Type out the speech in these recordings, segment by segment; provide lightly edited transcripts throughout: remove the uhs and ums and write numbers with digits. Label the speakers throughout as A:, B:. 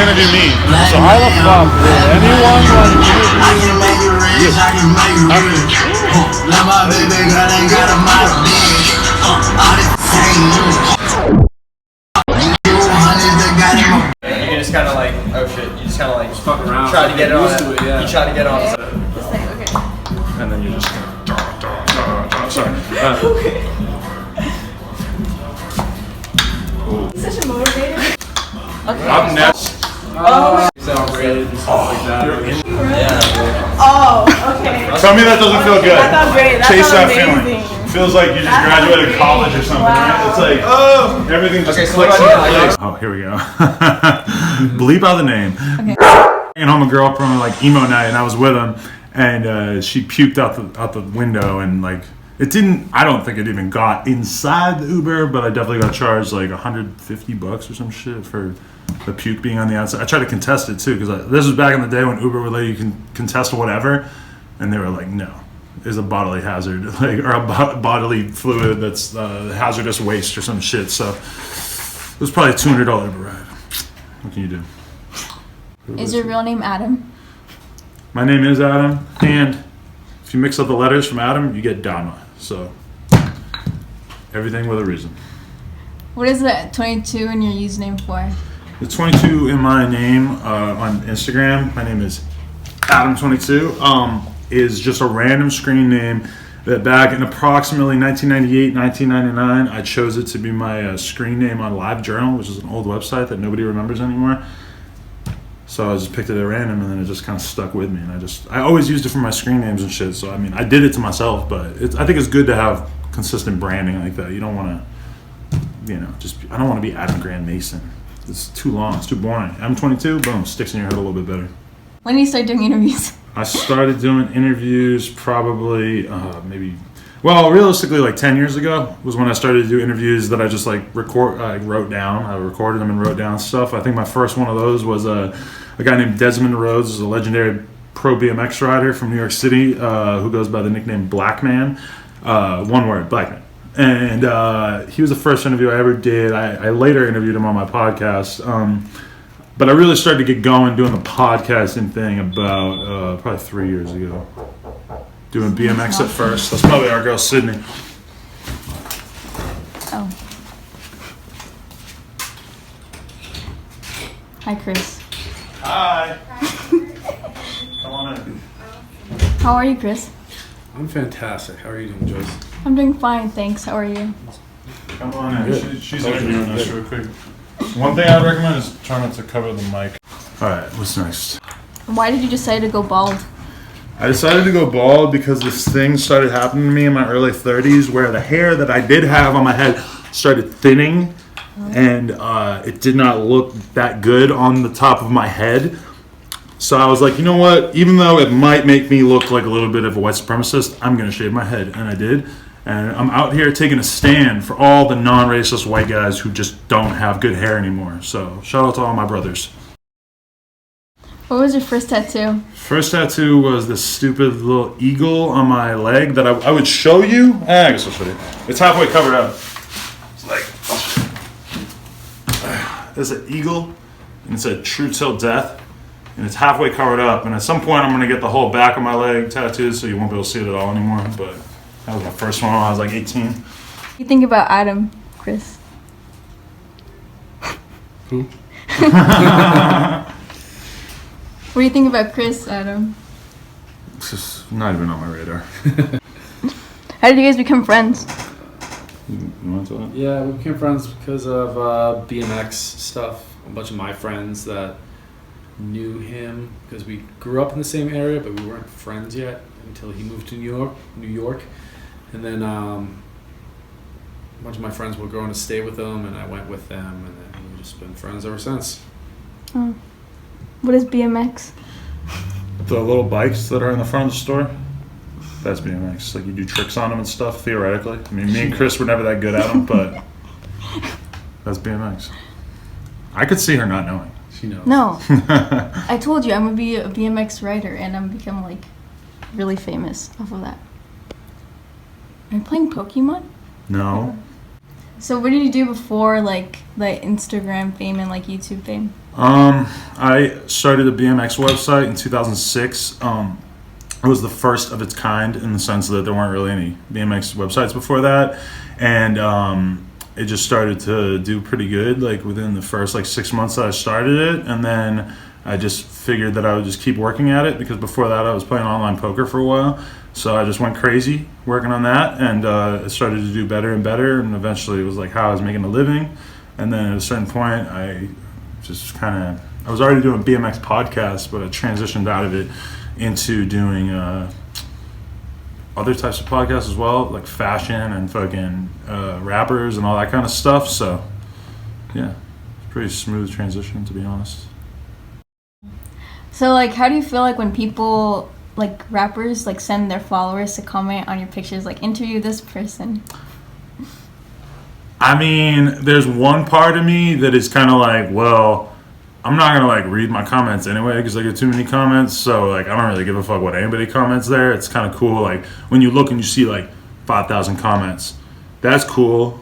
A: interview me. So how the fuck would anyone want to interview you?
B: You just kind of like, oh shit, you just kind of like
C: fuck around.
B: Try to get it on it.
C: Yeah.
B: You try to get on it.
D: Just like, okay.
A: And then you just sorry.
D: Such a motivator. Okay.
A: Up next.
C: Celebrated and stuff like that.
B: Yeah.
D: Oh, okay.
A: Tell me that doesn't feel good.
D: That sounds great. That
A: Chase
D: sounds
A: that
D: amazing.
A: feeling. Feels like you just graduated college or something, right? It's like, oh, everything just clicks. Oh, here we go. Bleep out the name.
D: Okay.
A: And home a girl from like emo night, and I was with him, and she puked out the window, and like it didn't. I don't think it even got inside the Uber, but I definitely got charged like $150 or some shit for the puke being on the outside. I tried to contest it too because this was back in the day when Uber would let you can contest whatever, and they were like, no. Is a bodily hazard, like, or a bodily fluid that's hazardous waste or some shit. So it was probably a $200 Uber ride. What can you do?
E: Is your real name Adam?
A: My name is Adam, and if you mix up the letters from Adam, you get Dama. So everything with a reason.
E: What is the 22 in your username for?
A: The 22 in my name on Instagram. My name is ADAM22. Is just a random screen name that back in approximately 1998, 1999, I chose it to be my screen name on LiveJournal, which is an old website that nobody remembers anymore. So I just picked it at random, and then it just kind of stuck with me. And I always used it for my screen names and shit. So I mean, I did it to myself, but I think it's good to have consistent branding like that. You don't want to, I don't want to be Adam Grant Mason. It's too long. It's too boring. I'm 22. Boom, sticks in your head a little bit better.
E: When did you start doing interviews?
A: I started doing interviews probably realistically like 10 years ago was when I started to do interviews that I just like wrote down. I recorded them and wrote down stuff. I think my first one of those was a guy named Desmond Rhodes, who's a legendary pro BMX rider from New York City who goes by the nickname Black Man. One word, Black Man. And he was the first interview I ever did. I later interviewed him on my podcast. But I really started to get going doing the podcasting thing about probably 3 years ago. Doing BMX at first. That's probably our girl Sydney.
E: Oh. Hi, Chris.
A: Hi. Come on in.
E: How are you, Chris?
C: I'm fantastic. How are you doing, Joyce?
E: I'm doing fine, thanks. How are you?
A: Come on in. She's interviewing us real quick. One thing I'd recommend is try not to cover the mic. Alright, what's next?
E: Why did you decide to go bald?
A: I decided to go bald because this thing started happening to me in my early 30s where the hair that I did have on my head started thinning and it did not look that good on the top of my head. So I was like, you know what? Even though it might make me look like a little bit of a white supremacist, I'm going to shave my head. And I did. And I'm out here taking a stand for all the non-racist white guys who just don't have good hair anymore. So shout out to all my brothers.
E: What was your first tattoo?
A: First tattoo was this stupid little eagle on my leg that I would show you. I guess I'll show you. It's halfway covered up. It's like, there's an eagle, and it said true till death. And it's halfway covered up. And at some point I'm going to get the whole back of my leg tattooed so you won't be able to see it at all anymore. But that was my first one when I was like 18.
E: What do you think about Adam, Chris?
C: Who?
E: What do you think about Chris, Adam?
A: It's just not even on my radar.
E: How did you guys become friends?
A: You want to talk?
C: Yeah, we became friends because of BMX stuff. A bunch of my friends that knew him because we grew up in the same area, but we weren't friends yet until he moved to New York. And then a bunch of my friends were going to stay with him, and I went with them, and then we've just been friends ever since.
E: Oh. What is BMX?
A: The little bikes that are in the front of the store, that's BMX. Like you do tricks on them and stuff, theoretically. I mean, me and Chris were never that good at them, but that's BMX. I could see her not knowing.
C: She knows.
E: No. I told you I'm going to be a BMX rider, and I'm become like really famous off of that. Are you playing Pokemon?
A: No.
E: So what did you do before like the Instagram fame and like YouTube fame?
A: I started a BMX website in 2006. It was the first of its kind in the sense that there weren't really any BMX websites before that, and it just started to do pretty good like within the first like 6 months that I started it, and then I just figured that I would just keep working at it because before that I was playing online poker for a while, so I just went crazy working on that, and it started to do better and better, and eventually it was like how I was making a living, and then at a certain point I was already doing BMX podcasts, but I transitioned out of it into doing other types of podcasts as well, like fashion and fucking rappers and all that kind of stuff. So, yeah, it's a pretty smooth transition, to be honest.
E: So, like, how do you feel like when people, like, rappers, like, send their followers to comment on your pictures, like, interview this person?
A: I mean, there's one part of me that is kind of like, well, I'm not gonna like read my comments anyway because I get too many comments. So like, I don't really give a fuck what anybody comments there. It's kind of cool. Like when you look and you see like 5,000 comments, that's cool.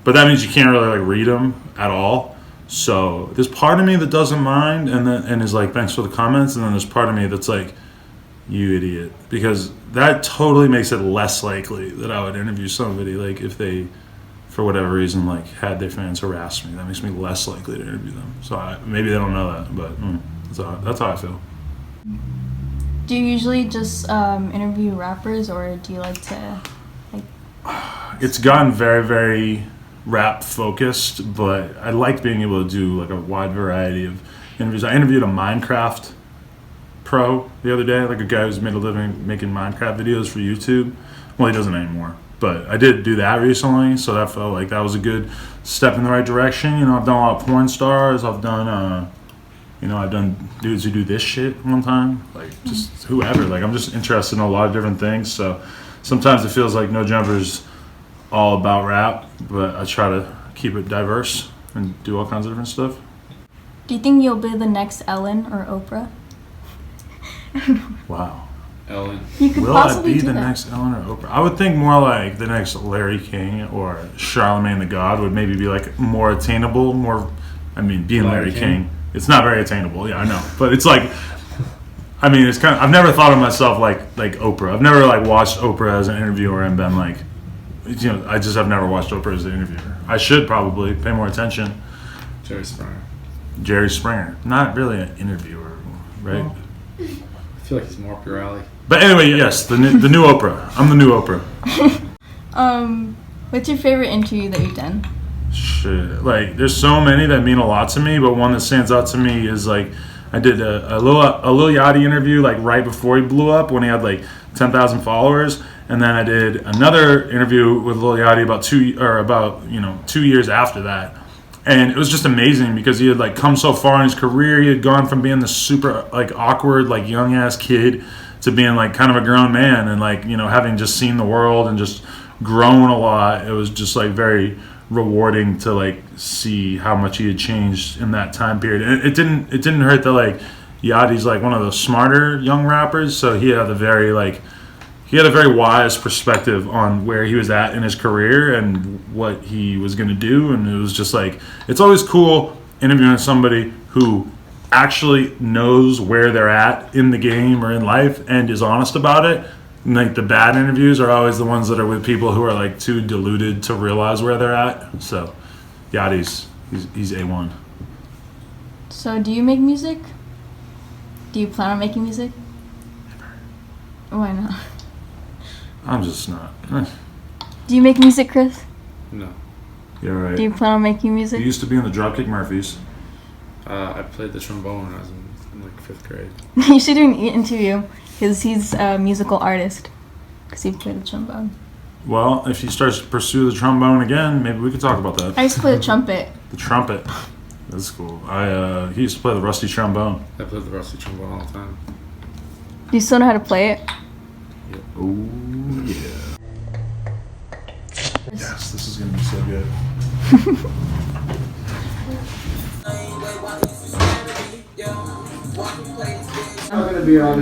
A: But that means you can't really like read them at all. So there's part of me that doesn't mind and is like, thanks for the comments. And then there's part of me that's like, you idiot, because that totally makes it less likely that I would interview somebody like if they, for whatever reason, like had their fans harass me. That makes me less likely to interview them. So maybe they don't know that, but that's how I feel.
E: Do you usually just interview rappers, or do you like to, like?
A: It's gotten very, very rap focused, but I like being able to do like a wide variety of interviews. I interviewed a Minecraft pro the other day, like a guy who's made a living making Minecraft videos for YouTube. Well, he doesn't anymore. But I did do that recently, so that felt like that was a good step in the right direction. You know, I've done a lot of porn stars. I've done, I've done dudes who do this shit one time. Like, just whoever. Like, I'm just interested in a lot of different things. So sometimes it feels like No Jumper's all about rap, but I try to keep it diverse and do all kinds of different stuff.
E: Do you think you'll be the next Ellen or Oprah?
A: Wow.
C: Ellen.
E: You could
A: Will I
E: possibly
A: be
E: do
A: the
E: that.
A: next Ellen or Oprah? I would think more like the next Larry King or Charlemagne the God would maybe be like more attainable. Being Larry King, it's not very attainable. Yeah, I know, but it's like, it's kind of. I've never thought of myself like Oprah. I've never like watched Oprah as an interviewer and been like, I just have never watched Oprah as an interviewer. I should probably pay more attention. Jerry Springer, not really an interviewer, right?
C: Well, I feel like he's more up your alley.
A: But anyway, yes, the new Oprah. I'm the new Oprah.
E: What's your favorite interview that you've done?
A: Shit, like there's so many that mean a lot to me, but one that stands out to me is like I did a Lil Yachty interview like right before he blew up when he had like 10,000 followers, and then I did another interview with Lil Yachty about 2 years after that. And it was just amazing because he had like come so far in his career. He had gone from being this super like awkward like young ass kid to being like kind of a grown man, and like having just seen the world and just grown a lot. It was just like very rewarding to like see how much he had changed in that time period. And it didn't hurt that like Yachty's like one of the smarter young rappers, so he had a very wise perspective on where he was at in his career and what he was going to do. And it was just like, it's always cool interviewing somebody who actually knows where they're at in the game or in life and is honest about it. And like the bad interviews are always the ones that are with people who are like too deluded to realize where they're at. So Yachty's, he's A1.
E: So do you make music? Do you plan on making music? Why not?
A: I'm just not.
E: Do you make music, Chris?
C: No.
A: You're right.
E: Do you plan on making music?
A: You used to be in the Dropkick Murphys.
C: I played the trombone when I was in like 5th grade.
E: You should do an interview because he's a musical artist because he played the trombone.
A: Well, if he starts to pursue the trombone again, maybe we could talk about that.
E: I used to play the trumpet.
A: The trumpet. That's cool. He used to play the rusty trombone.
C: I played the rusty trombone all the time.
E: Do you still know how to play it?
A: Oh, yeah. Yes, this is going to be so good.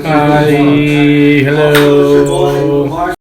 C: Hi, hello.